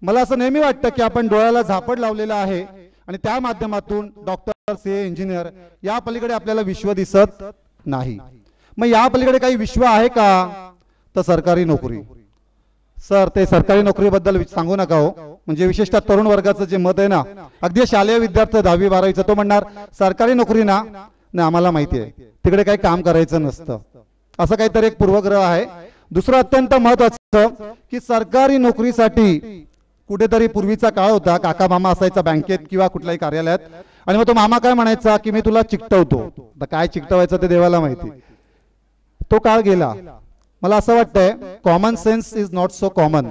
मला असं नेहमी वाटतं की आपण डोळ्याला झापड लावलेला आहे आणि त्या माध्यमातून डॉक्टर, सीए, इंजिनियर या पलीकडे आपल्याला विश्व दिसत नाही. मग या पलीकडे काही विश्व आहे का? तर सरकारी नोकरी. सर, ते सरकारी नोकरीबद्दल सांगू नका हो. म्हणजे विशेषतः तरुण वर्गाचं जे मत आहे ना, अगदी शालेय विद्यार्थी 10वी 12वीचा तो म्हणणार सरकारी नोकरी ना, नाही आम्हाला माहिती आहे तिकडे काही काम करायचं नसतं, असं काहीतरी एक पूर्वग्रह आहे. दुसरं अत्यंत महत्त्वाचं की सरकारी नोकरीसाठी कुठेतरी पूर्वीचा काळ होता, काका मामा असायचा बँकेत किंवा कुठल्याही कार्यालयात, आणि मग तो मामा काय म्हणायचा की मी तुला चिकटवतो. आता काय चिकटवायचं ते देवाला माहिती. तो काळ गेला. मला असं वाटतंय common sense is not so common.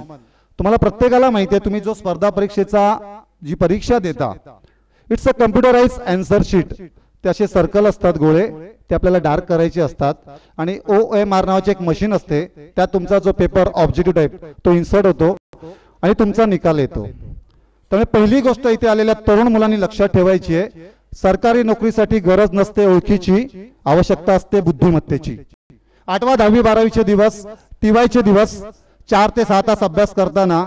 तुम्हाला प्रत्येकाला माहिती आहे, तुम्ही जो स्पर्धा परीक्षेचा जी परीक्षा देता, it's a computerise answer sheet. ते असे सर्कल असतात गोळे, ते आपल्याला डार्क करायचे असतात आणि OMR नावाची एक मशीन असते, त्यात तुमचा जो पेपर ऑब्जेक्टिव्ह टाईप तो इन्सर्ट होतो आणि तुमचा निकाल येतो. त्यामुळे पहिली गोष्ट इथे आलेल्या तरुण मुलांनी लक्षात ठेवायची आहे, सरकारी नोकरीसाठी गरज नसते ओळखीची, आवश्यकता असते बुद्धिमत्तेची. 8वा 10वी 12वीचे दिवस, TYचे दिवस 4 ते 6 तास अभ्यास करताना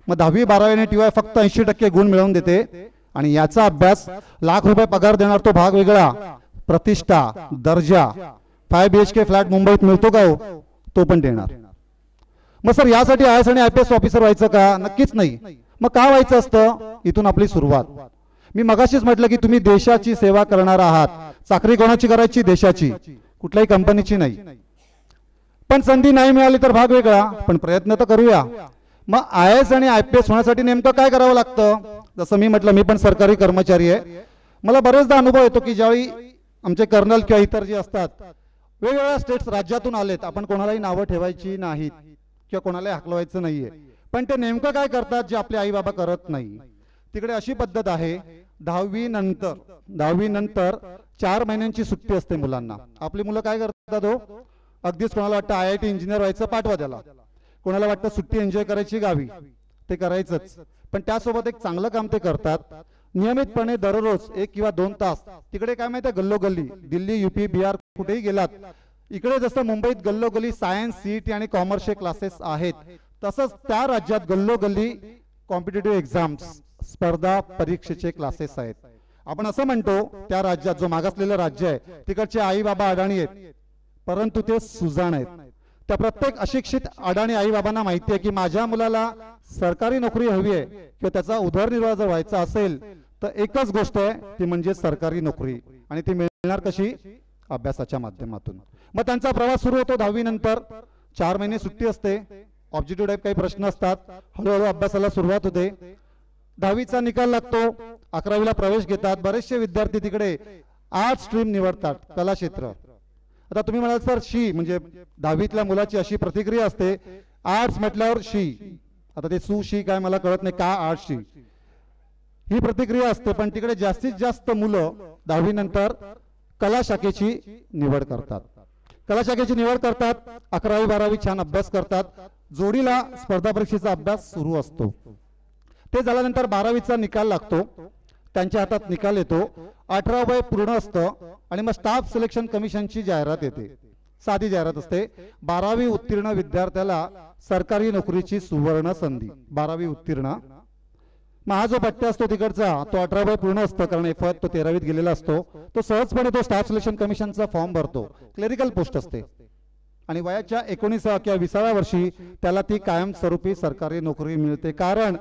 मग 10वी 12वी आणि TY फक्त 80% गुण मिळवून देते आणि याचा अभ्यास लाख रुपये पगार देणार तो भाग वेगळा, प्रतिष्ठा, दर्जा, 5 BHK फ्लॅट मुंबईत मिळतो का हो, तो पण देणार. मग सर यासाठी IAS आणि IPS ऑफिसर व्हायचं का? नक्कीच नाही. मग का व्हायचं असतं? इथून आपली सुरुवात. मी मगाशीच म्हटलं की तुम्ही देशाची सेवा करणार आहात. चाकरी कोणाची करायची? देशाची, कुठल्याही कंपनीची नाही. पण संधी नाही मिळाली तर भाग वेगळा, पण प्रयत्न तर करूया. मग IAS आणि IPS होण्यासाठी नेमकं काय करावं लागतं? जसं मी म्हटलं, मी पण सरकारी कर्मचारी आहे. मला बरेचदा अनुभव येतो की ज्यावेळी आमचे कर्नल किंवा इतर जे असतात वेगवेगळ्या स्टेट्स राज्यातून आलेत, आपण कोणालाही नावं ठेवायची नाहीत किंवा कोणालाही हाकलवायचं नाहीये, पण ते नेमकं काय करतात जे आपले आई बाबा करत नाही. तिकडे अशी पद्धत आहे, 10वी नंतर 4 महिन्यांची सुट्टी असते मुलांना. आपली मुलं काय करतात हो, अगदीच कोणाला वाटतं IIT इंजिनियर व्हायचं, पाठवा त्याला. कोणाला वाटतं सुट्टी एन्जॉय करायची गावी, ते करायचंच. पण त्यासोबत एक चांगलं काम ते करतात. नियमितपणे दररोज 1 किंवा 2 तास तिकडे काय माहिती आहे, गल्लोगल्ली दिल्ली, UP, बिहार कुठेही गेलात, इकडे जसं मुंबईत गल्लोगल्ली सायन्स, CET आणि कॉमर्सचे क्लासेस आहेत, तसंच त्या राज्यात गल्लोगल्ली कॉम्पिटिटिव्ह एक्झाम्स, स्पर्धा परीक्षेचे क्लासेस आहेत. आपण असं म्हणतो त्या राज्यात, जो मागासलेलं राज्य आहे, तिकडचे आई बाबा अडाणी आहेत, परंतु ते सुजाण आहेत. त्या प्रत्येक अशिक्षित अडाणी आई बाबांना माहिती आहे की माझ्या मुलाला सरकारी नोकरी हवी आहे किंवा त्याचा उदरनिर्वाह जर व्हायचा असेल तर एकच गोष्ट आहे, ती म्हणजे सरकारी नोकरी. आणि ती मिळणार कशी? अभ्यासाच्या माध्यमातून. मग त्यांचा प्रवास सुरू होतो 10वी नंतर. 4 महिने सुट्टी असते, ऑब्जेक्टिव्ह टाईप काही प्रश्न असतात, हळूहळू अभ्यासाला सुरुवात होते. 10वीचा निकाल लागतो, 11वीला प्रवेश घेतात. बरेचसे विद्यार्थी तिकडे आर्ट स्ट्रीम निवडतात, कला क्षेत्र. आता तुम्ही म्हणाल सर शी, म्हणजे 10वीतल्या मुलाची अशी प्रतिक्रिया असते, आर्ट्स म्हटल्यावर शी. आता ते शी काय मला कळत नाही, का आर्ट शी ही प्रतिक्रिया असते. पण तिकडे जास्तीत जास्त मुलं 10वी नंतर कला शाखेची निवड करतात. 11वी 12वी छान अभ्यास करतात. जोडीला स्पर्धा परीक्षेचा अभ्यास सुरू असतो. ते झाल्यानंतर 12वीचा निकाल लागतो, त्यांच्या हातात निकाल येतो. 18 वय पूर्ण असतं आणि मग स्टाफ सिलेक्शन कमिशनची जाहिरात येते. साधी जाहिरात असते, 12वी उत्तीर्ण विद्यार्थ्याला सरकारी नोकरीची सुवर्ण संधी. 12वी उत्तीर्ण. मग हा जो पट्टा असतो तिकडचा, तो 18 वय पूर्ण असतं, कारण एफत तो 13वीत गेलेला असतो. तो सहजपणे तो स्टाफ सिलेक्शन कमिशनचा फॉर्म भरतो. क्लेरिकल पोस्ट असते आणि वयाच्या 19व्या किंवा 20व्या वर्षी त्याला ती कायमस्वरूपी सरकारी नोकरी मिळते. कारण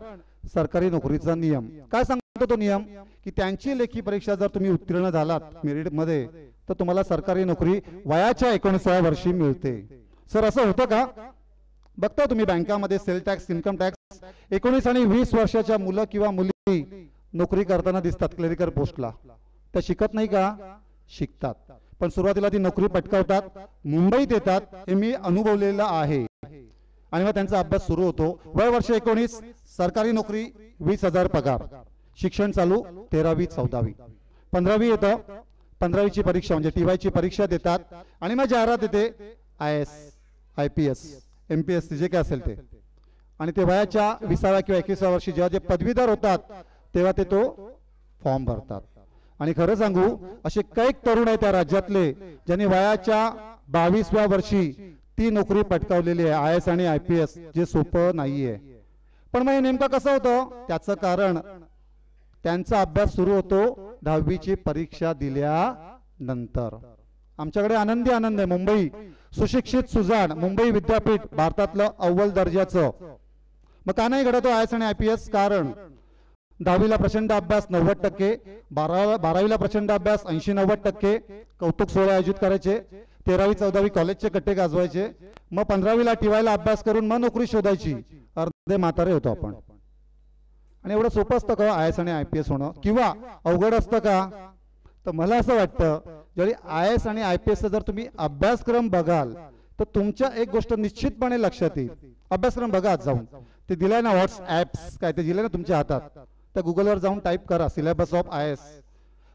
सरकारी नोकरीचा नियम काय सांगतो? तो नियम की त्यांची लेखी परीक्षा जर तुम्ही उत्तीर्ण झालात मेरिट मध्ये तर तुम्हाला सरकारी नोकरी वयाच्या 19व्या वर्षी मिळते. सर असं होतं का? बघता तुम्ही बँकामध्ये सेल टॅक्स, इन्कम टॅक्स, 19 आणि 20 वर्षाच्या मुलं किंवा मुली नोकरी करताना दिसतात क्लेरिकल पोस्टला. त्या शिकत नाही का? शिकतात, पण सुरुवातीला ती नोकरी पटकावतात, मुंबईत येतात, हे मी अनुभवलेलं आहे. आणि मग त्यांचा अभ्यास सुरू होतो. वय वर्ष 19, सरकारी नोकरी 20,000 पगार, शिक्षण चालू 13वी 14वी. 15वी येतं, 15वीची परीक्षा म्हणजे TYची परीक्षा देतात आणि मग जाहिरात येते IAS, IPS, MPSC जे काय असेल ते. आणि ते वयाच्या 20व्या किंवा 21व्या वर्षी जेव्हा जे पदवीधर होतात तेव्हा ते तो फॉर्म भरतात. आणि खरं सांगू, असे कैक तरुण आहेत त्या राज्यातले ज्यांनी वयाच्या 22व्या वर्षी ती नोकरी पटकावलेली आहे, IAS आणि IPS, जे सोपं नाहीये. पण मग हे नेमकं कसं होतं? त्याचं कारण त्यांचा अभ्यास सुरू होतो 10वीची परीक्षा दिल्यानंतर. आमच्याकडे आनंद आहे, मुंबई सुशिक्षित सुजाण मुंबई विद्यापीठ भारतातलं अव्वल दर्जाचं. मग का नाही घडतो IAS आणि IPS? कारण 10वीला प्रचंड अभ्यास 90%, 12वीला प्रचंड अभ्यास 80-90%, कौतुक सोहळे आयोजित करायचे, 13वी 14वी कॉलेजचे कट्टे गाजवायचे, मग 15वीला टीवायला अभ्यास करून मग नोकरी शोधायची. अर्धे म्हातारे होतो आपण. आणि एवढं सोपं असतं का IAS आणि IPS होणं? किंवा अवघड असतं का? तर मला असं वाटतं जरी IAS आणि IPS जर तुम्ही अभ्यासक्रम बघाल तर तुमच्या एक गोष्ट निश्चितपणे लक्षात येईल. अभ्यासक्रम बघा जाऊन, ते दिलाय ना व्हॉट्सॲप्स काय ते दिले ना तुमच्या हातात, त्या गुगलवर जाऊन टाईप करा सिलेबस ऑफ IAS.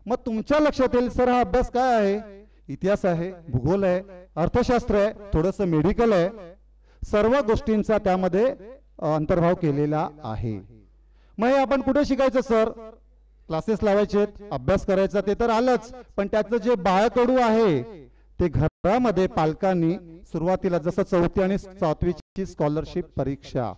मग तुमच्या लक्षात येईल सर हा अभ्यास काय आहे? इतिहास आहे, भूगोल आहे, अर्थशास्त्र आहे, थोडंसं मेडिकल आहे, सर्व गोष्टींचा त्यामध्ये अंतर्भाव केलेला आहे. मग हे आपण कुठे शिकायचं सर? क्लासेस लावायचे, अभ्यास करायचा ते तर आलंच, पण त्याचं जे बाळकडू आहे ते घरामध्ये पालकांनी सुरुवातीला जसं 4थी आणि 7वीची स्कॉलरशिप परीक्षा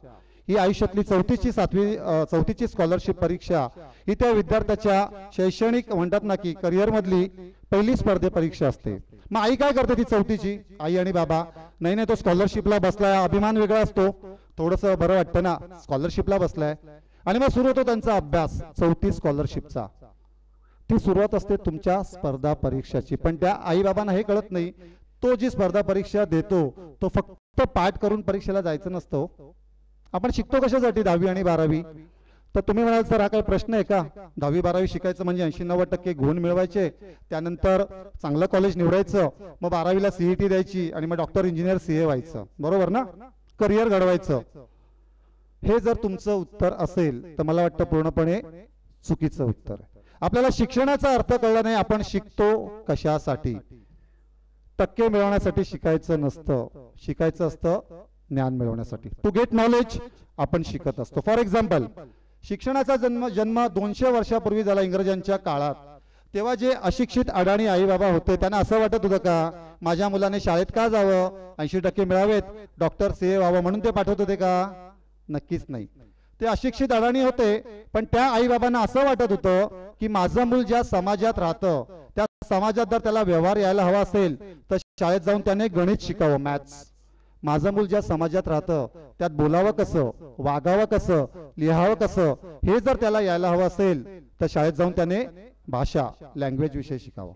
ही आयुष्यातली 4थीची स्कॉलरशिप परीक्षा ही त्या विद्यार्थ्याच्या शैक्षणिक म्हणतात ना की करिअर मधली पहिली स्पर्धे परीक्षा असते. मग आई काय करते ती 4थीची? आई आणि बाबा नाही तो स्कॉलरशिपला बसलाय, अभिमान वेगळा असतो, थोडंसं बरं वाटतं ना स्कॉलरशिपला बसलाय. आणि मग सुरू होतो त्यांचा अभ्यास 4थी स्कॉलरशिपचा. ती सुरुवात असते तुमच्या स्पर्धा परीक्षाची. पण त्या आई बाबांना हे कळत नाही तो जी स्पर्धा परीक्षा देतो तो फक्त पाठ करून परीक्षेला जायचं नसतं. आपण शिकतो कशासाठी 10वी आणि 12वी? तर तुम्ही म्हणाल सर हा काही प्रश्न आहे का? 10वी 12वी शिकायचं म्हणजे 80-90% गुण मिळवायचे, त्यानंतर चांगलं कॉलेज निवडायचं, मग 12वीला CET द्यायची आणि मग डॉक्टर इंजिनियर CA व्हायचं, बरोबर ना? करिअर घडवायचं. हे जर तुमचं उत्तर असेल तर मला वाटतं पूर्णपणे चुकीचं उत्तर आहे. आपल्याला शिक्षणाचा अर्थ कळला नाही. आपण शिकतो कशासाठी? टक्के मिळवण्यासाठी शिकायचं नसतं, शिकायचं असतं ज्ञान मिळवण्यासाठी. टू गेट नॉलेज आपण शिकत असतो. फॉर एक्झाम्पल शिक्षणाचा जन्म 200 वर्षापूर्वी झाला इंग्रजांच्या काळात. तेव्हा जे अशिक्षित अडाणी आई बाबा होते त्यांना असं वाटत होतं का माझ्या मुलाने शाळेत का जावं, 80% मिळावेत, डॉक्टर CA व्हावं म्हणून ते पाठवत होते का? नक्कीच नाही. ते अशिक्षित अडाणी होते, पण त्या आई बाबांना असं वाटत होतं की माझं मूल ज्या समाजात राहतं त्या समाजात जर त्याला व्यवहार यायला हवा असेल तर शाळेत जाऊन त्याने गणित शिकावं, मॅथ्स. माझं मूल ज्या समाजात राहतं त्यात बोलावं कसं, वागावं कसं, लिहावं कसं हे जर त्याला यायला हवं असेल तर शाळेत जाऊन त्याने भाषा लँग्वेज विषय शिकावं.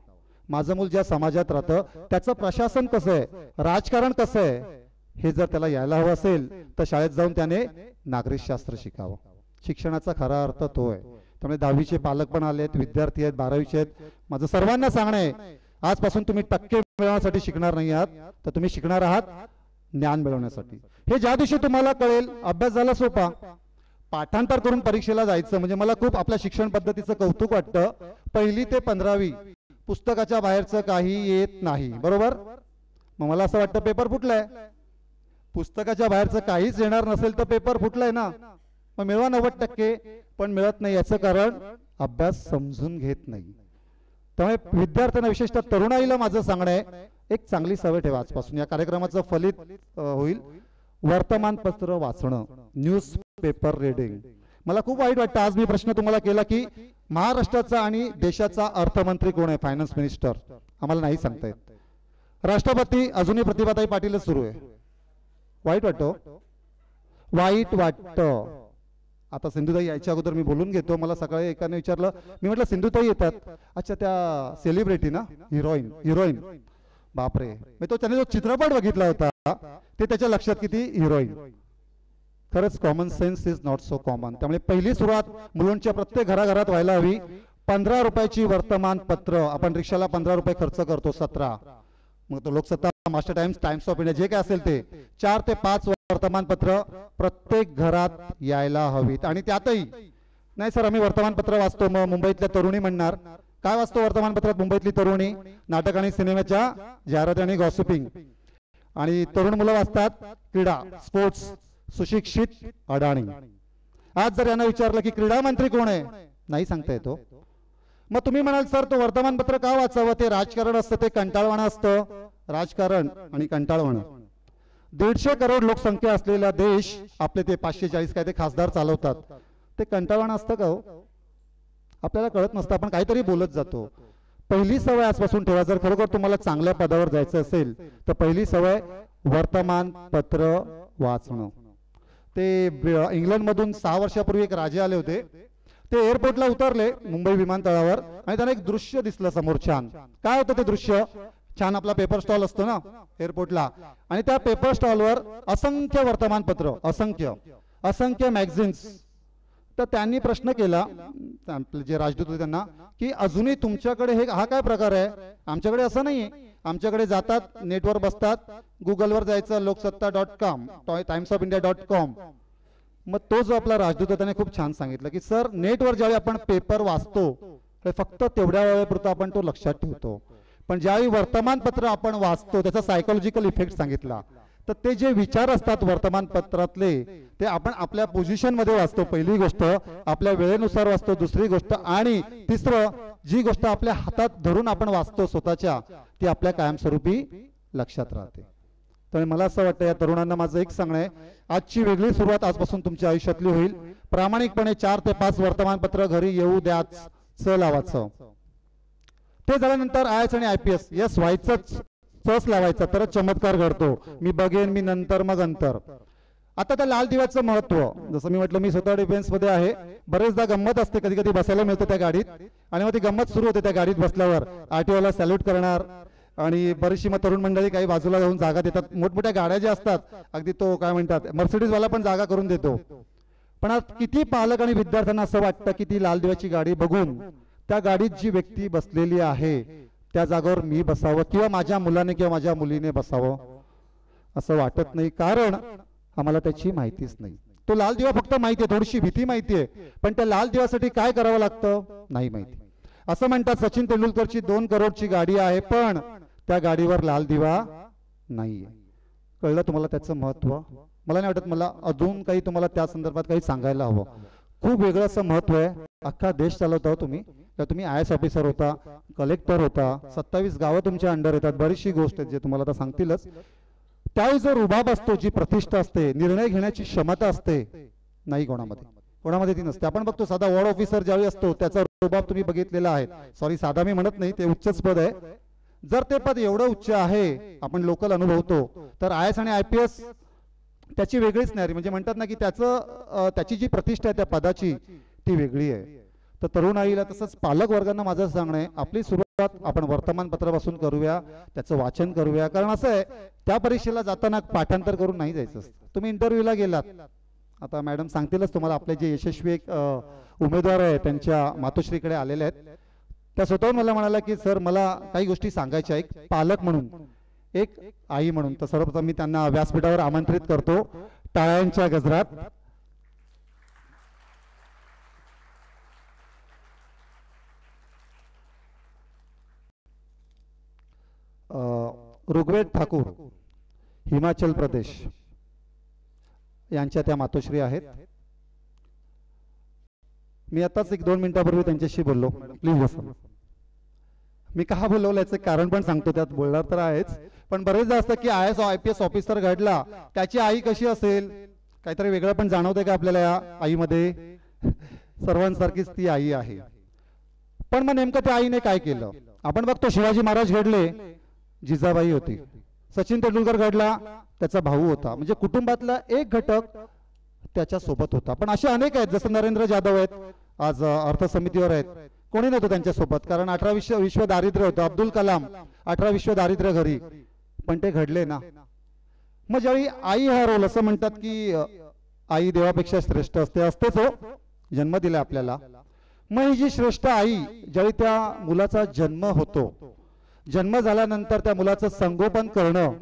माझं मूल ज्या समाजात राहतं त्याचं प्रशासन कसं आहे, राजकारण कसं आहे हे जर त्याला यायला हवं असेल तर शाळेत जाऊन त्याने नागरिकशास्त्र शिकावं. शिक्षणाचा खरा अर्थ तो आहे. त्यामुळे 10वीचे पालक पण आलेत, विद्यार्थी आहेत, 12वीचे आहेत. माझं सर्वांना सांगणं आहे आजपासून तुम्ही टक्के मिळवण्यासाठी शिकणार नाही आहात, तर तुम्ही शिकणार आहात ज्ञान मिळवण्यासाठी. हे ज्या दिवशी तुम्हाला कळेल अभ्यास झाला सोपा, पाठांतर करून परीक्षेला जायचं म्हणजे मला खूप आपल्या शिक्षण पद्धतीचं कौतुक वाटतं. 1ली ते 15वी पुस्तकाच्या बाहेरचं काही येत नाही, बरोबर? मग मला असं वाटतं पेपर फुटलाय. पुस्तकाच्या बाहेरचं काहीच येणार नसेल तर पेपर फुटलाय ना. मग मिळवा 90%, पण मिळत नाही. याचं कारण अभ्यास समजून घेत नाही. त्यामुळे विद्यार्थ्यांना विशेषतः तरुणाईला माझं सांगणं आहे एक चांगली सवय ठेवा. आजपासून या कार्यक्रमाचं फलित होईल वर्तमानपत्र वाचणं, न्यूज पेपर रीडिंग. मला खूप वाईट वाटतं आज मी प्रश्न तुम्हाला केला की महाराष्ट्राचा आणि देशाचा अर्थमंत्री कोण आहे, फायनान्स मिनिस्टर, आम्हाला नाही सांगता येत. राष्ट्रपती अजूनही प्रतिभाताई पाटीलच सुरू आहे. वाईट वाईट वाटतं. आता सिंधुताई यायच्या अगोदर मी बोलून घेतो. मला सकाळी एकाने विचारलं, मी म्हटलं सिंधुताई येतात, अच्छा त्या सेलिब्रिटी ना, हिरोईन. बापरे, मी त्याने जो चित्रपट बघितला होता ते त्याच्या लक्षात किती हिरोईन. खरंच common sense is not so common. त्यामुळे पहिली सुरुवात मुलांच्या प्रत्येक घराघरात व्हायला हवी. 15 रुपयाची वर्तमानपत्र, आपण रिक्षाला 15 रुपये खर्च करतो, 17, मग तो Loksatta, master times, times of India जे काय असेल ते 4 ते 5 वर्तमानपत्र प्रत्येक घरात यायला हवीत. आणि त्यातही नाही सर आम्ही वर्तमानपत्र वाचतो, मग मुंबईतल्या तरुणी म्हणणार काय वाचतो वर्तमानपत्रात मुंबईतली तरुणी? नाटक आणि सिनेमाच्या जाहिराती आणि गॉसिपिंग. आणि तरुण मुलं वाचतात क्रीडा, स्पोर्ट्स, सुशिक्षित अडाणी. आज जर यांना विचारलं की क्रीडा मंत्री कोण आहे, नाही सांगता येतो. मग तुम्ही म्हणाल सर तो वर्तमानपत्र का वाचावं, ते राजकारण असतं, ते कंटाळवाणं असतं. राजकारण आणि कंटाळवाणं 150 करोड लोकसंख्या असलेला देश आपले ते 540 काय ते खासदार चालवतात, ते कंटाळवाणं असतं का हो? आपल्याला कळत नसतं, आपण काहीतरी बोलत जातो. पहिली सवय आजपासून ठेवा, जर खरोखर तुम्हाला चांगल्या पदावर जायचं असेल तर पहिली सवय वर्तमानपत्र वाचणं. ते इंग्लंडमधून 6 वर्षापूर्वी एक राजे आले होते. ते एअरपोर्टला उतरले मुंबई विमानतळावर आणि त्यांना एक दृश्य दिसलं समोर छान. काय होतं ते दृश्य? छान आपला पेपर स्टॉल असतो ना एअरपोर्टला, आणि त्या पेपर स्टॉलवर असंख्य वर्तमानपत्र, असंख्य मॅगझिन्स. तर त्यांनी प्रश्न केला आपले जे राजदूत होते त्यांना, की अजूनही तुमच्याकडे हा काय प्रकार आहे? आमच्याकडे असं नाहीये. आमच्याकडे जातात, नेटवर बसतात, गुगलवर जायचं लोकसत्ता.com, timesofIndia.com. मग तो जो आपला राजदूत होता त्याने खूप छान सांगितलं की सर, नेटवर ज्यावेळी आपण पेपर वाचतो फक्त तेवढ्या वेळेपुरता आपण तो लक्षात ठेवतो, पण ज्यावेळी वर्तमानपत्र आपण वाचतो त्याचा सायकोलॉजिकल इफेक्ट सांगितला. तर ते जे विचार असतात वर्तमानपत्रातले ते आपण आपल्या पोझिशन मध्ये वाचतो. पहिली गोष्ट आपल्या वेळेनुसार वाचतो, दुसरी गोष्ट आणि तिसरं जी गोष्ट आपल्या हातात धरून आपण वाचतो स्वतःच्या, ती आपल्या कायमस्वरूपी लक्षात राहते. तर मला असं वाटतं या तरुणांना माझं एक सांगणं आहे, आजची वेगळी सुरुवात आजपासून तुमच्या आयुष्यातली होईल. प्रामाणिकपणे 4 ते 5 वर्तमानपत्र घरी येऊ द्याच, लावायचं. ते झाल्यानंतर IAS आणि IPS यस व्हायचंच, चस लावायचा, तरच चमत्कार घडतो. मी बघेन, मी नंतर, मग अंतर. आता त्या लाल दिव्याचं महत्व, जसं मी म्हटलं, मी स्वतः डिफेन्स मध्ये आहे. बरेचदा गंमत असते, कधी कधी बसायला मिळतं त्या गाडीत, आणि मग ती गंमत सुरू होते. त्या गाडीत बसल्यावर RTOला सॅल्यूट करणार, आणि बरीचशी मग तरुण मंडळी काही बाजूला जाऊन जागा देतात. मोठमोठ्या गाड्या ज्या असतात, अगदी तो काय म्हणतात मर्सिडीज वाला पण जागा करून देतो. पण आज किती पालक आणि विद्यार्थ्यांना असं वाटतं की ती लाल दिव्याची गाडी बघून त्या गाडीत जी व्यक्ती बसलेली आहे त्या जागेवर मी बसावं, किंवा माझ्या मुलाने किंवा माझ्या मुलीने बसावं, असं वाटत नाही. कारण आम्हाला त्याची माहितीच नाही. तो लाल दिवा फक्त माहिती आहे, थोडीशी भीती माहिती आहे, पण त्या लाल दिव्यासाठी काय करावं लागतं नाही माहिती. असं म्हणतात सचिन तेंडुलकरची 2 करोडची गाडी आहे, पण त्या गाडीवर लाल दिवा नाहीये. कळलं तुम्हाला त्याचं महत्व? मला नाही वाटत मला अजून काही तुम्हाला त्या संदर्भात काही सांगायला हवं. खूप वेगळं असं महत्व आहे. अख्खा देश चालवता हो तुम्ही. तर तुम्ही IAS ऑफिसर होता, कलेक्टर होता, 27 गावं तुमच्या अंडर येतात, बरीचशी गोष्ट आहे जे तुम्हाला आता सांगतीलच. त्यावेळी जो रुबाब असतो, जी प्रतिष्ठा असते, निर्णय घेण्याची क्षमता असते, नाही कोणामध्ये ती नसते. आपण बघतो साधा वॉर्ड ऑफिसर ज्यावेळी असतो त्याचा रुबाब तुम्ही बघितलेला आहे. सॉरी, साधा मी म्हणत नाही, ते उच्चच पद आहे. जर ते पद एवढं उच्च आहे, आपण लोकल अनुभवतो, तर IAS आणि IPS त्याची वेगळीच नाही. म्हणजे म्हणतात ना की त्याची जी प्रतिष्ठा आहे त्या पदाची ती वेगळी आहे. तर तरुण आईला तसंच पालक वर्गांना माझं सांगणं आहे, आपली सुरुवात आपण वर्तमानपत्रापासून करूया, त्याचं वाचन करूया. कारण असं आहे, त्या परीक्षेला जाताना पाठांतर करून नाही जायचं. तुम्ही इंटरव्ह्यूला गेलात, आता मॅडम सांगतीलच तुम्हाला, आपले जे यशस्वी एक उमेदवार आहे त्यांच्या मातोश्रीकडे आलेले आहेत. त्या स्वतःहून मला म्हणाला की सर, मला काही गोष्टी सांगायच्या, एक पालक म्हणून, एक आई म्हणून. तर सर्वप्रथम मी त्यांना व्यासपीठावर आमंत्रित करतो टाळ्यांच्या गजरात. ऋग्वेद ठाकूर, हिमाचल प्रदेश यांच्या त्या मातोश्री आहेत. मी आताच 1-2 मिनिटापूर्वी त्यांच्याशी बोललो. प्लीज बसा. मी का बोलवलं याचं कारण पण सांगतो, त्यात बोलणार तर आहेच, पण बरेचदा असतं की IAS IPS ऑफिसर घडला, त्याची आई कशी असेल, काहीतरी वेगळं पण जाणवतंय का आपल्याला या आईमध्ये? सर्वांसारखीच ती आई आहे. पण मग नेमकं त्या आईने काय केलं? आपण बघतो शिवाजी महाराज घडले, जिजाबाई होती. सचिन तेंडुलकर घडला, त्याचा भाऊ होता. म्हणजे कुटुंबातला एक घटक त्याच्या सोबत होता. पण असे अनेक आहेत, जसं नरेंद्र जाधव आहेत, आज अर्थ समितीवर आहेत, कोणी नव्हतं त्यांच्यासोबत, कारण 18 विश्व दारिद्र्य होतं. अब्दुल कलाम 18 विश्व दारिद्र्य घरी, पण ते घडले ना. मग ज्यावेळी आई हा रोल, असं म्हणतात की आई देवापेक्षा श्रेष्ठ असते, असतेच हो, जन्म दिला आपल्याला. मग ही जी श्रेष्ठ आई, ज्यावेळी त्या मुलाचा जन्म होतो, जन्म झाल्यानंतर त्या मुलाचं संगोपन करणं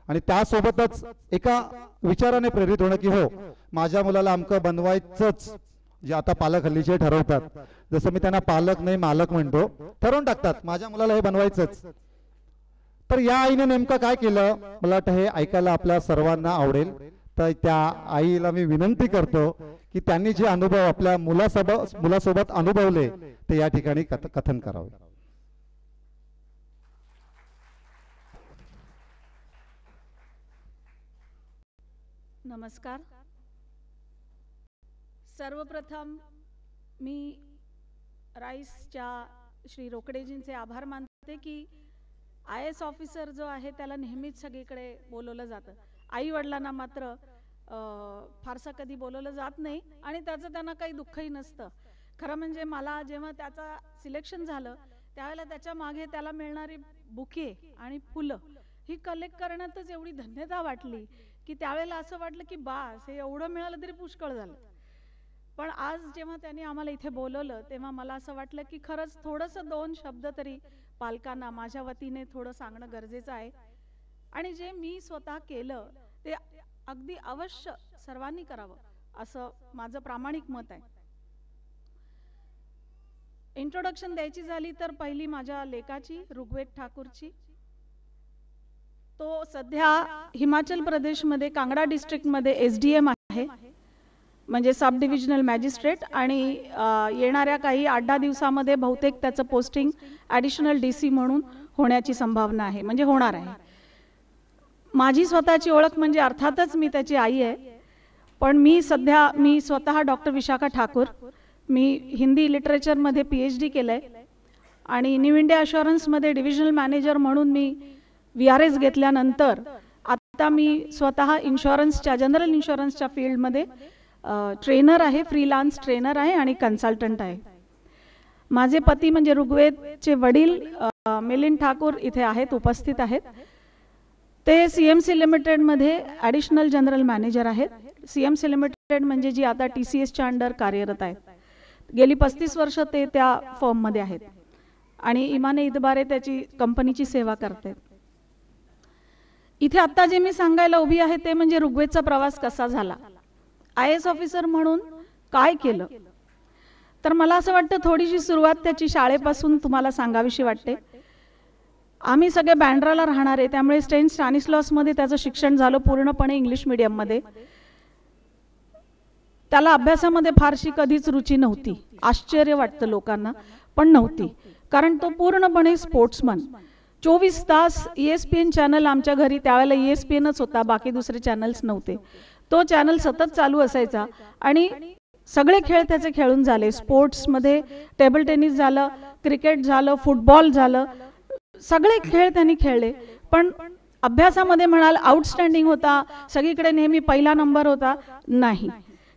आणि त्यासोबतच एका विचाराने प्रेरित होणं की हो, माझ्या मुलाला अमकं बनवायचंच, जे आता पालक हल्लीचे ठरवतात, जसं मी त्यांना पालक नाही मालक म्हणतो, ठरवून टाकतात माझ्या मुलाला हे बनवायचंच. तर या आईने नेमकं काय केलं, मला वाटतं हे ऐकायला आपल्या सर्वांना आवडेल. तर त्या आईला मी विनंती करतो की त्यांनी जे अनुभव आपल्या मुलासोबत अनुभवले ते या ठिकाणी कथन करावे. नमस्कार. सर्वप्रथम मी राईसच्या श्री रोकडेजींचे आभार मानते की IAS ऑफिसर जो आहे त्याला नेहमीच सगळीकडे बोलवलं जातं. आई वडिलांना मात्र फारसं कधी बोलवलं जात नाही आणि त्याचं त्यांना काही दुःखही नसतं. खरं म्हणजे मला जेव्हा त्याचा सिलेक्शन झालं त्यावेळेला त्याच्या मागे त्याला मिळणारी बुके आणि फुलं ही कलेक्ट करण्यातच एवढी धन्यता वाटली की त्यावेळेला असं वाटलं की बास हे एवढं मिळालं तरी पुष्कळ झालं. पण आज जेव्हा त्यांनी आम्हाला इथे बोलवलं तेव्हा मला असं वाटलं की खरंच थोडंसं 2 शब्द तरी पालकांना माझ्या वतीने थोडं सांगणं गरजेचं आहे. आणि जे मी स्वतः केलं ते अगदी अवश्य सर्वांनी करावं असं माझं प्रामाणिक मत आहे. इंट्रोडक्शन द्यायची झाली तर पहिली माझ्या लेकाची, ऋग्वेद ठाकूरची. तो सध्या हिमाचल प्रदेशमध्ये कांगडा डिस्ट्रिक्टमध्ये SDM आहे, म्हणजे सब डिव्हिजनल मॅजिस्ट्रेट. आणि येणाऱ्या काही 8-10 दिवसामध्ये बहुतेक त्याचं पोस्टिंग ॲडिशनल DC म्हणून होण्याची संभावना आहे, म्हणजे होणार आहे. माझी स्वतःची ओळख म्हणजे अर्थातच मी त्याची आई आहे, पण मी स्वतः डॉक्टर विशाखा ठाकूर. मी हिंदी लिटरेचरमध्ये PhD केलंय आणि न्यू इंडिया अश्युरन्समध्ये डिव्हिजनल मॅनेजर म्हणून मी VRS घेतल्यानंतर आता मी स्वतः इन्शुरन्सच्या, जनरल इन्शुरन्सच्या फील्डमध्ये ट्रेनर आहे, फ्रीलान्स ट्रेनर आहे आणि कन्सल्टंट आहे. माझे पती म्हणजे ऋग्वेदचे वडील मिलिंद ठाकूर इथे आहेत, उपस्थित आहेत. ते CMC लिमिटेडमध्ये ॲडिशनल जनरल मॅनेजर आहेत. CMC लिमिटेड म्हणजे जी आता TCSच्या अंडर कार्यरत आहेत. गेली 35 वर्ष ते त्या फर्ममध्ये आहेत आणि इमाने इतबारे त्याची कंपनीची सेवा करतात. इथे आता जे मी सांगायला उभी आहे ते म्हणजे ऋग्वेदचा प्रवास कसा झाला, IAS ऑफिसर म्हणून काय केलं. तर मला असं वाटतं थोडीशी सुरुवात त्याची शाळेपासून तुम्हाला सांगावीशी वाटते. आम्ही सगळे बँड्राला राहणार आहे, त्यामुळे सेंट स्टॅनिस्लॉसमध्ये त्याचं शिक्षण झालं पूर्णपणे इंग्लिश मीडियममध्ये. त्याला अभ्यासामध्ये फारशी कधीच रुची नव्हती. आश्चर्य वाटतं लोकांना, पण नव्हती, कारण तो पूर्णपणे स्पोर्ट्समन. 24 तास ESPN चॅनल आमच्या घरी, त्यावेळेला ESPNच होता, बाकी दुसरे चॅनल्स नव्हते. तो चॅनल सतत चालू असायचा आणि सगळे खेळ त्याचे खेळून झाले. स्पोर्ट्समध्ये टेबल टेनिस झालं, क्रिकेट झालं, फुटबॉल झालं, सगळे खेळ त्यांनी खेळले. पण अभ्यासामध्ये म्हणाल आउटस्टँडिंग होता, सगळीकडे नेहमी पहिला नंबर होता, नाही.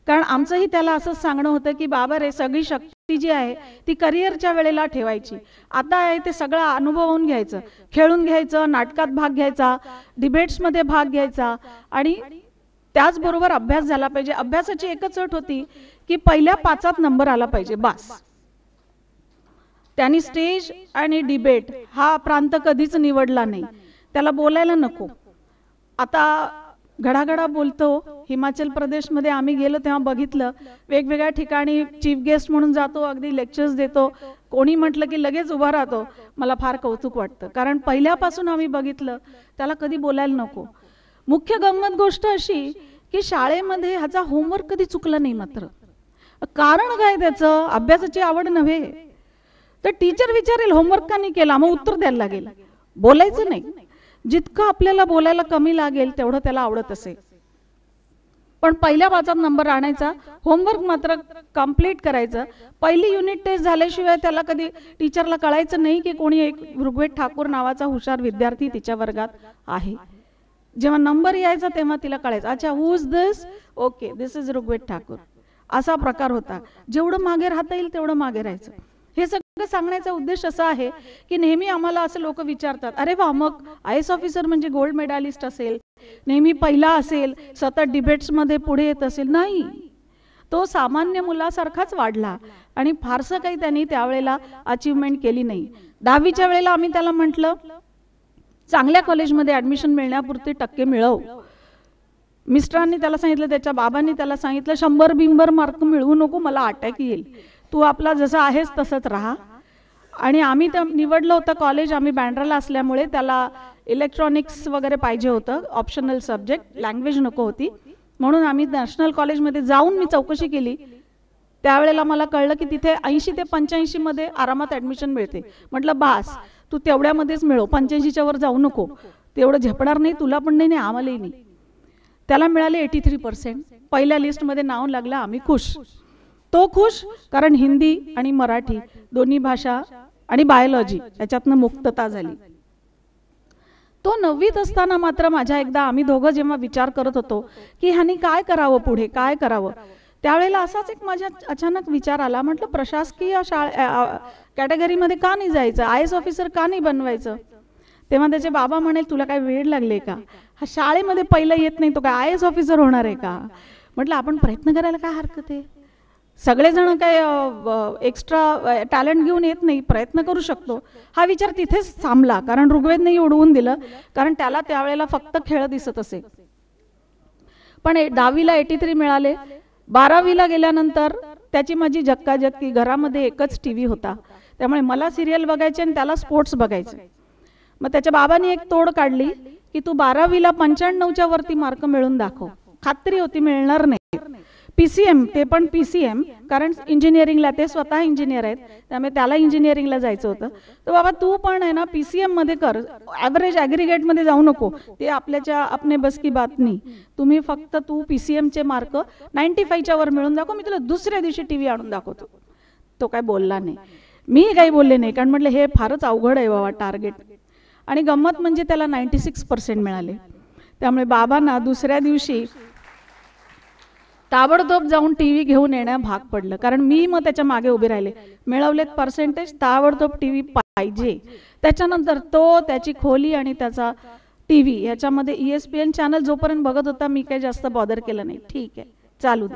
कारण आमचंही त्याला असंच सांगणं होतं की बाबा रे, सगळी शक्ती जी आहे ती करिअरच्या वेळेला ठेवायची. आता आहे ते सगळं अनुभवून घ्यायचं, खेळून घ्यायचं, नाटकात भाग घ्यायचा, डिबेट्समध्ये भाग घ्यायचा आणि त्याचबरोबर अभ्यास झाला पाहिजे. अभ्यासाची एकच अट होती की पहिल्या 5 नंबर आला पाहिजे, बस. त्यांनी स्टेज आणि डिबेट हा प्रांत कधीच निवडला नाही. त्याला बोलायला नको. आता घडाघडा बोलतो. हिमाचल प्रदेशमध्ये आम्ही गेलो तेव्हा बघितलं, वेगवेगळ्या ठिकाणी चीफ गेस्ट म्हणून जातो, अगदी लेक्चर्स देतो. कोणी म्हटलं की लगेच उभा राहतो. मला फार कौतुक वाटतं, कारण पहिल्यापासून आम्ही बघितलं त्याला कधी बोलायला नको. मुख्य गंमत गोष्ट अशी की शाळेमध्ये ह्याचा होमवर्क कधी चुकला नाही. मात्र कारण काय त्याचं, अभ्यासाची आवड नव्हे. तर टीचर विचारेल होमवर्क का नाही केला, मग उत्तर द्यायला लागेल. बोलायचं नाही. जितकं आपल्याला बोलायला कमी लागेल तेवढं त्याला आवडत असे. पण पहिल्या 5 नंबर आणायचा, होमवर्क मात्र कंप्लीट करायचं. पहिली युनिट टेस्ट झाल्याशिवाय त्याला कधी टीचरला कळायचं नाही की कोणी एक ऋग्वेद ठाकूर नावाचा हुशार विद्यार्थी तिच्या वर्गात आहे. जेव्हा नंबर यायचा तेव्हा तिला कळायचं, अच्छा who is this, okay this is Rigved Thakur. असा प्रकार होता. जेवढं मागे राहता येईल तेवढं मागे राहायचं. हे सगळं सांगण्याचा उद्देश असा आहे की नेहमी आम्हाला असं लोक विचारतात, अरे वा मग IAS ऑफिसर म्हणजे गोल्ड मेडलिस्ट असेल, नेहमी पहिला असेल, सतत डिबेट्समध्ये पुढे येत असेल. नाही, तो सामान्य मुलासारखाच वाढला आणि फारसं काही त्यांनी त्यावेळेला अचीवमेंट केली नाही. 10वीच्या वेळेला आम्ही त्याला म्हटलं चांगल्या कॉलेजमध्ये ॲडमिशन मिळण्यापुरते टक्के मिळव. मिस्टरांनी त्याला सांगितलं, त्याच्या बाबांनी त्याला सांगितलं 100-200 मार्क मिळवू नको, मला अटॅक येईल, तू आपला जसा आहेस तसंच राहा. आणि आम्ही निवडलं होतं कॉलेज, आम्ही बँड्राला असल्यामुळे त्याला इलेक्ट्रॉनिक्स वगैरे पाहिजे होतं, ऑप्शनल सब्जेक्ट, लँग्वेज नको होती. म्हणून आम्ही नॅशनल कॉलेजमध्ये जाऊन मी चौकशी केली. त्यावेळेला मला कळलं की तिथे 80 ते 85 मध्ये आरामात ॲडमिशन मिळते. म्हटलं बास, तू तेवढ्यामध्येच मिळव, 85च्या वर जाऊ नको, तेवढं झेपणार नाही, तुला पण नाही, आम्हालाही नाही. त्याला मिळाले 83%. पहिल्या लिस्टमध्ये नाव लागलं, आम्ही खुश. तो खुश कारण हिंदी आणि मराठी दोन्ही भाषा आणि बायोलॉजी याच्यातनं मुक्तता झाली. तो 9वीत असताना मात्र माझ्या एकदा आम्ही दोघं जेव्हा विचार करत होतो की ह्यानी काय करावं, पुढे काय करावं, त्यावेळेला असाच एक माझ्या अचानक विचार आला. म्हटलं प्रशासकीय कॅटेगरीमध्ये का नाही जायचं, IAS ऑफिसर का नाही बनवायचं. तेव्हा त्याचे बाबा म्हणे तुला काय वेळ लागले का, हा शाळेमध्ये पहिलं येत नाही तो काय IAS ऑफिसर होणार आहे का. म्हटलं आपण प्रयत्न करायला काय हरकत आहे, सगळेजण काय एक्स्ट्रा टॅलेंट घेऊन येत नाही, प्रयत्न करू शकतो. हा विचार तिथेच थांबला, कारण ऋग्वेदनेही उडवून दिलं, कारण त्याला त्यावेळेला फक्त खेळ दिसत असे. पण 10वीला 83 मिळाले. 12वीला गेल्यानंतर त्याची माझी जक्काजक्की, घरामध्ये एकच TV होता, त्यामुळे मला सिरियल बघायचे आणि त्याला स्पोर्ट्स बघायचे. मग त्याच्या बाबांनी एक तोड काढली की तू 12वीला 95च्या वरती मार्क मिळून दाखव. खात्री होती मिळणार नाही. PCM, ते पण PCM, कारण इंजिनिअरिंगला, ते स्वतः इंजिनियर आहेत, त्यामुळे त्याला इंजिनिअरिंगला जायचं होतं. तर बाबा तू पण आहे ना PCM मध्ये कर, ॲव्हरेज ॲग्रिगेटमध्ये जाऊ नको, ते अपने बस की बात नाही. तुम्ही फक्त तू PCMचे मार्क 95च्या वर मिळून दाखव, मी तुला दुसऱ्या दिवशी TV आणून दाखवतो. तो काय बोलला नाही, मी काही बोलले नाही, कारण म्हटलं हे फारच अवघड आहे बाबा टार्गेट. आणि गंमत म्हणजे त्याला 96% मिळाले. त्यामुळे बाबांना दुसऱ्या दिवशी ताबडतोब जाऊन TV घेऊन येण्या भाग पडलं, कारण मी मग त्याच्या मागे उभे राहिले. मिळवलेत पर्सेंटेज, ताबडतोब TV पाहिजे. त्याच्यानंतर तो, त्याची खोली आणि त्याचा TV याच्यामध्ये ESPN चॅनल जोपर्यंत बघत होता मी काही जास्त बॉदर केलं नाही, ठीक आहे चालू दे.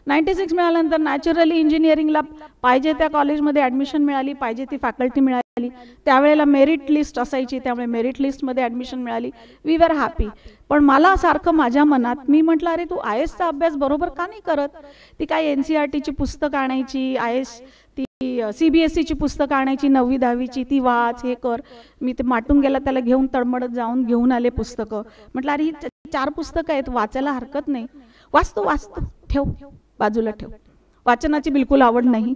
96 मिळाल्यानंतर नॅचरली इंजिनिअरिंगला पाहिजे त्या कॉलेजमध्ये ॲडमिशन मिळाली, पाहिजे ती फॅकल्टी मिळाली. त्यावेळेला मेरिट लिस्ट असायची, त्यामुळे मेरिट लिस्टमध्ये ॲडमिशन मिळाली. We were happy. पण मला सारखं माझ्या मनात मी म्हटलं अरे तू IASचा अभ्यास बरोबर का नाही करत. ती काय NCERTची पुस्तकं आणायची, IAS ती CBSEची पुस्तकं आणायची 9वी 10वीची, ती वाच, हे कर. मी ते माटून गेला त्याला घेऊन तळमळत जाऊन घेऊन आले पुस्तकं. म्हटलं अरे ही 4 पुस्तकं आहेत, वाचायला हरकत नाही. वाचतो ठेव बाजूला ठेव. वाचनाची बिलकुल आवड नाही.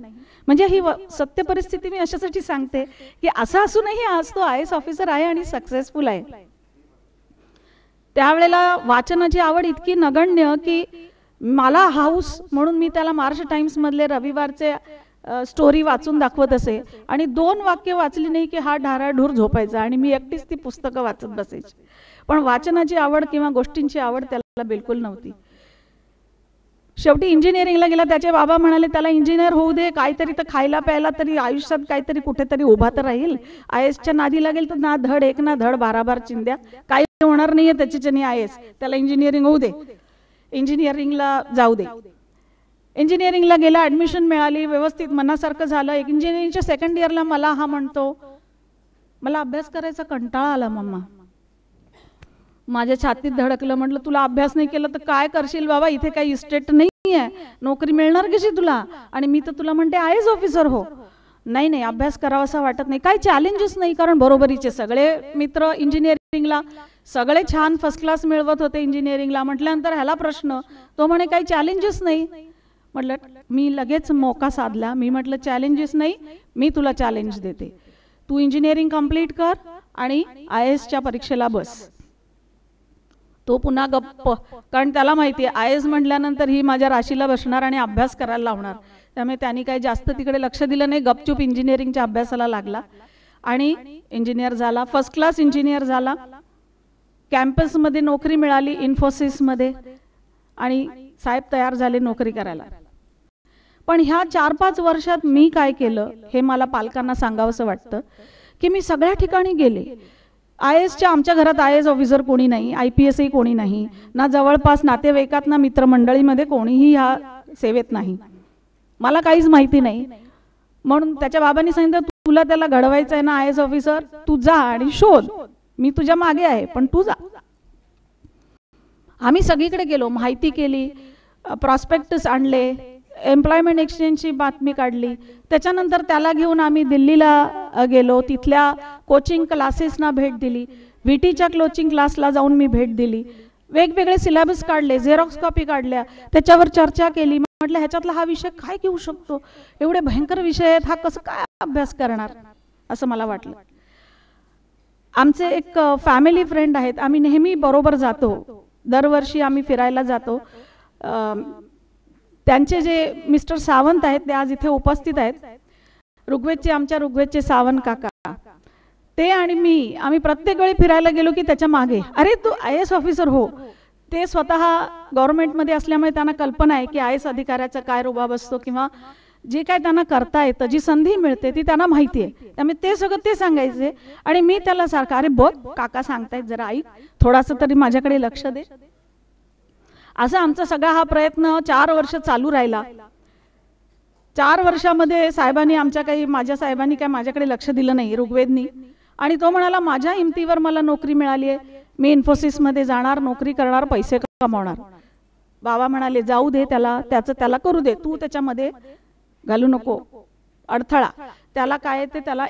म्हणजे ही सत्य परिस्थिती मी अशासाठी सांगते की असं असूनही आज तो IAS ऑफिसर आहे आणि सक्सेसफुल आहे. त्यावेळेला वाचनाची आवड इतकी नगण्य की मला हाऊस म्हणून मी त्याला महाराष्ट्र टाइम्स मधले रविवारचे स्टोरी वाचून दाखवत असे, आणि 2 वाक्य वाचली नाही की हा ढाराढूर झोपायचा आणि मी एकटीच ती पुस्तकं वाचत बसायची. पण वाचनाची आवड किंवा गोष्टींची आवड त्याला बिलकुल नव्हती. शेवटी इंजिनिअरिंगला गेला. त्याचे बाबा म्हणाले त्याला इंजिनियर होऊ दे, काहीतरी तर खायला प्यायला तरी आयुष्यात काहीतरी कुठेतरी उभा तर राहील. IASच्या नादी लागेल तर ना धड एक ना धड 12 चिंध्या, काही होणार नाहीये त्याच्याच्याने IAS. त्याला इंजिनिअरिंग होऊ दे, इंजिनिअरिंगला जाऊ दे. इंजिनिअरिंगला गेला, ॲडमिशन मिळाली, व्यवस्थित मनासारखं झालं. इंजिनिअरिंगच्या 2nd इयरला मला हा म्हणतो मला अभ्यास करायचा कंटाळा आला मम्मा. माझ्या छातीत धडकलं. म्हटलं तुला अभ्यास नाही केलं तर काय करशील बाबा, इथे काही इस्टेट नाही आहे, नोकरी मिळणार कशी तुला, आणि मी तर तुला म्हणते IAS ऑफिसर हो. नाही अभ्यास करावा असं वाटत नाही. काही चॅलेंजेस नाही, कारण बरोबरीचे सगळे मित्र इंजिनिअरिंगला, सगळे छान फर्स्ट क्लास मिळवत होते इंजिनिअरिंगला. म्हटल्यानंतर ह्याला प्रश्न, तो म्हणे काही चॅलेंजेस नाही. म्हटलं मी लगेच मोका साधला. मी म्हटलं चॅलेंजेस नाही, मी तुला चॅलेंज देते, तू इंजिनिअरिंग कंप्लीट कर आणि IASच्या परीक्षेला बस. तो पुन्हा गप्प, कारण त्याला माहिती आहे IAS म्हटल्यानंतर ही माझ्या राशीला बसणार आणि अभ्यास करायला लावणार. त्यामुळे त्यांनी काही जास्त तिकडे लक्ष दिलं नाही, गपचूप इंजिनिअरिंगच्या अभ्यासाला लागला आणि इंजिनियर झाला. फर्स्ट क्लास इंजिनियर झाला. कॅम्पसमध्ये नोकरी मिळाली इन्फोसिसमध्ये, आणि साहेब तयार झाले नोकरी करायला. पण ह्या 4-5 वर्षात मी काय केलं हे मला पालकांना सांगावंसं वाटतं की मी सगळ्या ठिकाणी गेले. IASच्या आमच्या घरात IAS ऑफिसर कोणी नाही, IPSही कोणी नाही, ना जवळपास नातेवाईकात ना मित्रमंडळीमध्ये कोणीही ह्या सेवेत नाही. मला काहीच माहिती नाही. म्हणून त्याच्या बाबांनी सांगितलं तुला त्याला घडवायचं आहे ना IAS ऑफिसर, तू जा आणि शोध, मी तुझ्या मागे आहे, पण तू जा. आम्ही सगळीकडे गेलो, माहिती केली, प्रॉस्पेक्टस आणले, एम्प्लॉयमेंट एक्सचेंजची बातमी काढली. त्याच्यानंतर त्याला घेऊन आम्ही दिल्लीला गेलो, तिथल्या कोचिंग क्लासेसना भेट दिली. VTच्या कोचिंग क्लासला जाऊन मी भेट दिली. वेगवेगळे सिलेबस काढले, झेरॉक्स कॉपी काढल्या, त्याच्यावर चर्चा केली. म्हटलं ह्याच्यातला हा विषय काय घेऊ शकतो, एवढे भयंकर विषय आहेत, हा कसं काय अभ्यास करणार असं मला वाटलं. आमचे एक फॅमिली फ्रेंड आहेत, आम्ही नेहमी बरोबर जातो दरवर्षी आम्ही फिरायला जातो. त्यांचे जे मिस्टर सावंत आहेत ते आज इथे उपस्थित आहेत. ऋग्वेदचे, आमच्या ऋग्वेदचे सावंत काका, ते आणि मी आम्ही प्रत्येक वेळी फिरायला गेलो की त्याच्या मागे, अरे तू IAS ऑफिसर हो. ते स्वतः गव्हर्नमेंटमध्ये असल्यामुळे त्यांना कल्पना आहे की IAS अधिकाऱ्याचा काय रुबाब असतो किंवा जे काय त्यांना करता येतं, जी संधी मिळते ती त्यांना माहिती आहे. त्यामुळे ते सगळं ते सांगायचे आणि मी त्याला सारखं, अरे बघ काका सांगतायत, जरा ऐक, थोडासा तरी माझ्याकडे लक्ष दे. असं आमचा सगळा हा प्रयत्न 4 वर्ष चालू राहिला. 4 वर्षामध्ये साहेबांनी माझ्या साहेबांनी काय माझ्याकडे लक्ष दिलं नाही, ऋग्वेदनी. आणि तो म्हणाला माझ्या हिमतीवर मला नोकरी मिळाली आहे, मी इन्फोसिसमध्ये जाणार, नोकरी करणार, पैसे कमावणार. बाबा म्हणाले जाऊ दे त्याला, त्याला करू दे, तू त्याच्यामध्ये घालू नको अडथळा, त्याला काय ते त्याला